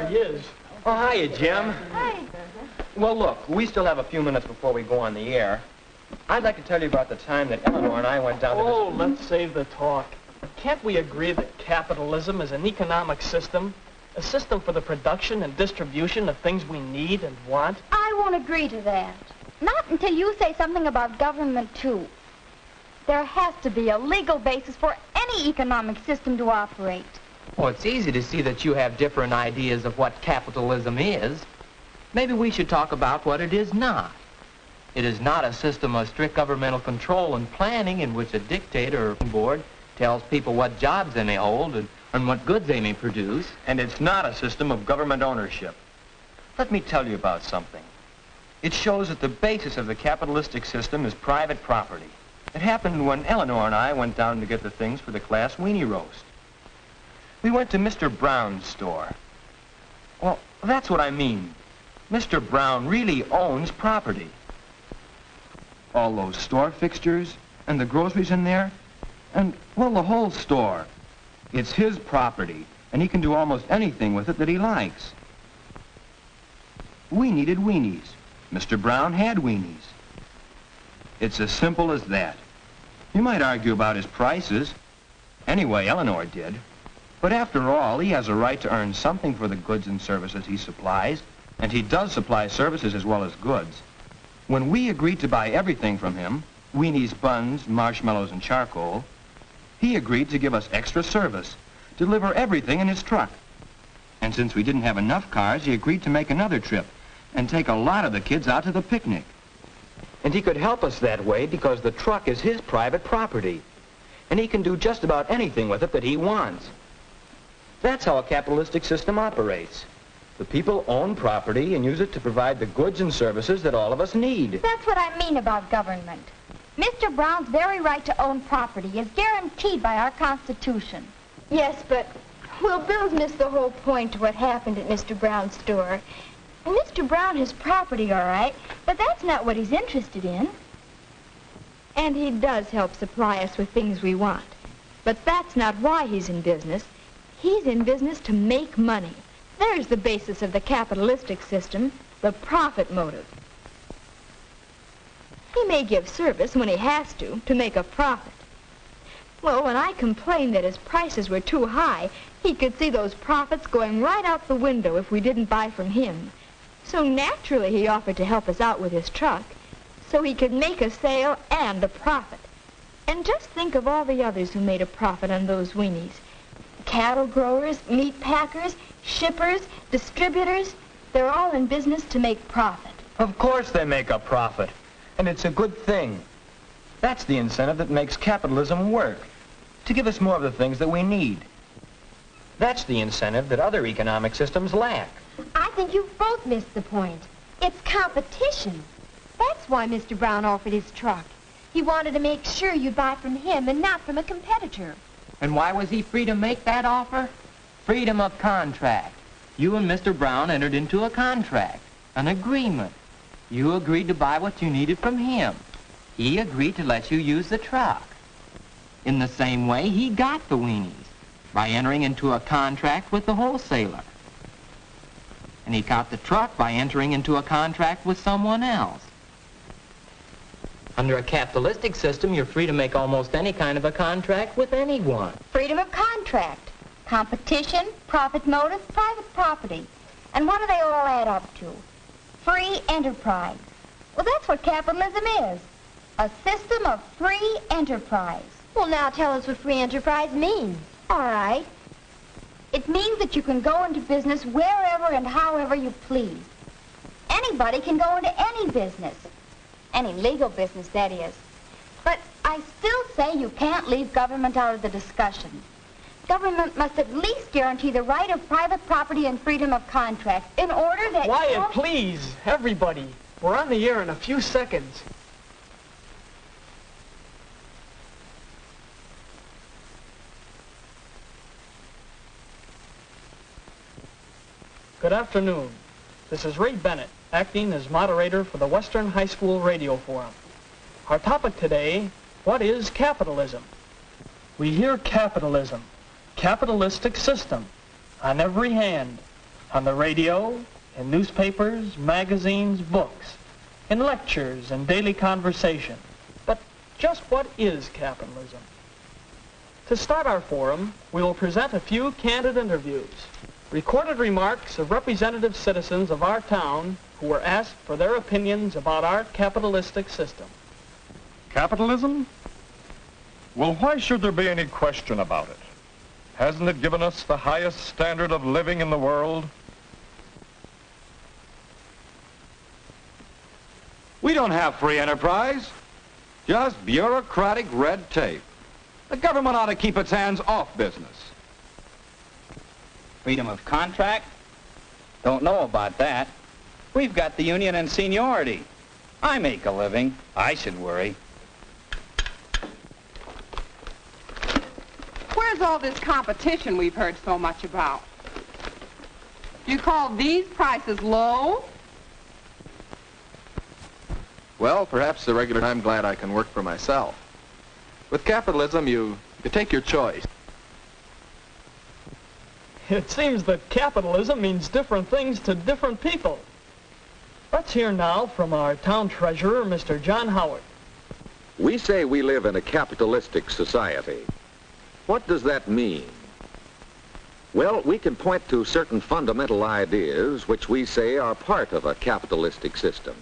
he is. Oh, hiya, Jim. Hi. Well, look, we still have a few minutes before we go on the air. I'd like to tell you about the time that Eleanor and I went down to Oh, let's save the talk. Can't we agree that capitalism is an economic system? A system for the production and distribution of things we need and want? I won't agree to that. Not until you say something about government, too. There has to be a legal basis for any economic system to operate. Well, it's easy to see that you have different ideas of what capitalism is. Maybe we should talk about what it is not. It is not a system of strict governmental control and planning in which a dictator or board tells people what jobs they may hold and what goods they may produce. And it's not a system of government ownership. Let me tell you about something. It shows that the basis of the capitalistic system is private property. It happened when Eleanor and I went down to get the things for the class weenie roast. We went to Mr. Brown's store. Well, that's what I mean. Mr. Brown really owns property. All those store fixtures and the groceries in there, and, well, the whole store. It's his property, and he can do almost anything with it that he likes. We needed weenies. Mr. Brown had weenies. It's as simple as that. You might argue about his prices. Anyway, Eleanor did. But after all, he has a right to earn something for the goods and services he supplies, and he does supply services as well as goods. When we agreed to buy everything from him, weenies, buns, marshmallows, and charcoal, he agreed to give us extra service, deliver everything in his truck. And since we didn't have enough cars, he agreed to make another trip and take a lot of the kids out to the picnic. And he could help us that way because the truck is his private property. And he can do just about anything with it that he wants. That's how a capitalistic system operates. The people own property and use it to provide the goods and services that all of us need. That's what I mean about government. Mr. Brown's very right to own property is guaranteed by our Constitution. Yes, but, well, Bill's missed the whole point to what happened at Mr. Brown's store. And Mr. Brown has property, all right, but that's not what he's interested in. And he does help supply us with things we want. But that's not why he's in business. He's in business to make money. There's the basis of the capitalistic system, the profit motive. He may give service when he has to make a profit. Well, when I complained that his prices were too high, he could see those profits going right out the window if we didn't buy from him. So naturally he offered to help us out with his truck, so he could make a sale and a profit. And just think of all the others who made a profit on those weenies. Cattle growers, meat packers, shippers, distributors, they're all in business to make profit. Of course they make a profit, and it's a good thing. That's the incentive that makes capitalism work, to give us more of the things that we need. That's the incentive that other economic systems lack. I think you've both missed the point. It's competition. That's why Mr. Brown offered his truck. He wanted to make sure you'd buy from him and not from a competitor. And why was he free to make that offer? Freedom of contract. You and Mr. Brown entered into a contract, an agreement. You agreed to buy what you needed from him. He agreed to let you use the truck. In the same way, he got the weenies by entering into a contract with the wholesaler. And he got the truck by entering into a contract with someone else. Under a capitalistic system, you're free to make almost any kind of a contract with anyone. Freedom of contract, competition, profit motive, private property. And what do they all add up to? Free enterprise. Well, that's what capitalism is. A system of free enterprise. Well, now tell us what free enterprise means. All right. It means that you can go into business wherever and however you please. Anybody can go into any business. Any legal business, that is. But I still say you can't leave government out of the discussion. Government must at least guarantee the right of private property and freedom of contract in order that... Wyatt, please, everybody. We're on the air in a few seconds. Good afternoon. This is Ray Bennett, acting as moderator for the Western High School Radio Forum. Our topic today, what is capitalism? We hear capitalism, capitalistic system, on every hand. On the radio, in newspapers, magazines, books, in lectures and daily conversation. But just what is capitalism? To start our forum, we will present a few candid interviews, recorded remarks of representative citizens of our town who were asked for their opinions about our capitalistic system. Capitalism? Well, why should there be any question about it? Hasn't it given us the highest standard of living in the world? We don't have free enterprise, just bureaucratic red tape. The government ought to keep its hands off business. Freedom of contract? Don't know about that. We've got the union and seniority. I make a living. I should worry. Where's all this competition we've heard so much about? You call these prices low? Well, perhaps I'm glad I can work for myself. With capitalism, you take your choice. It seems that capitalism means different things to different people. Let's hear now from our town treasurer, Mr. John Howard. We say we live in a capitalistic society. What does that mean? Well, we can point to certain fundamental ideas which we say are part of a capitalistic system.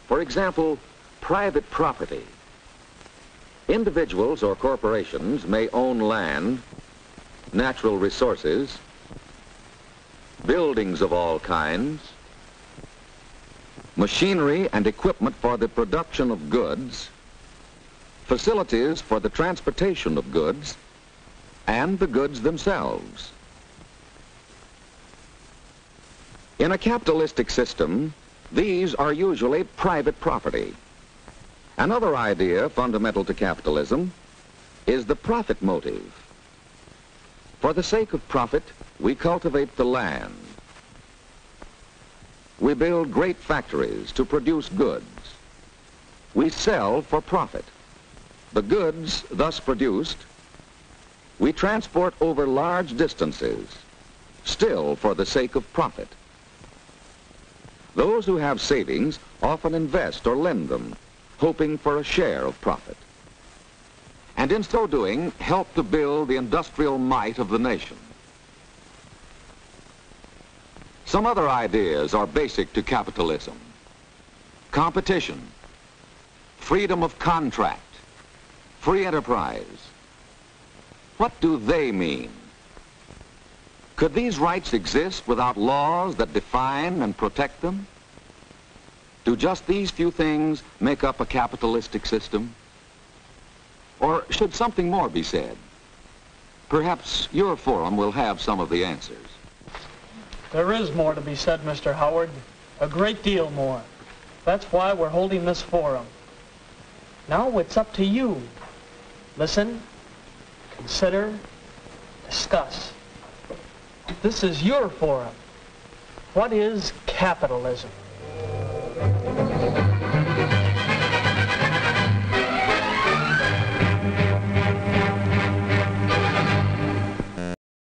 For example, private property. Individuals or corporations may own land, natural resources, buildings of all kinds, machinery and equipment for the production of goods, facilities for the transportation of goods, and the goods themselves. In a capitalistic system, these are usually private property. Another idea fundamental to capitalism is the profit motive. For the sake of profit, we cultivate the land. We build great factories to produce goods. We sell for profit. The goods thus produced, we transport over large distances, still for the sake of profit. Those who have savings often invest or lend them, hoping for a share of profit. And in so doing, help to build the industrial might of the nation. Some other ideas are basic to capitalism. Competition, freedom of contract, free enterprise. What do they mean? Could these rights exist without laws that define and protect them? Do just these few things make up a capitalistic system? Or should something more be said? Perhaps your forum will have some of the answers. There is more to be said, Mr. Howard. A great deal more. That's why we're holding this forum. Now it's up to you. Listen, consider, discuss. This is your forum. What is capitalism?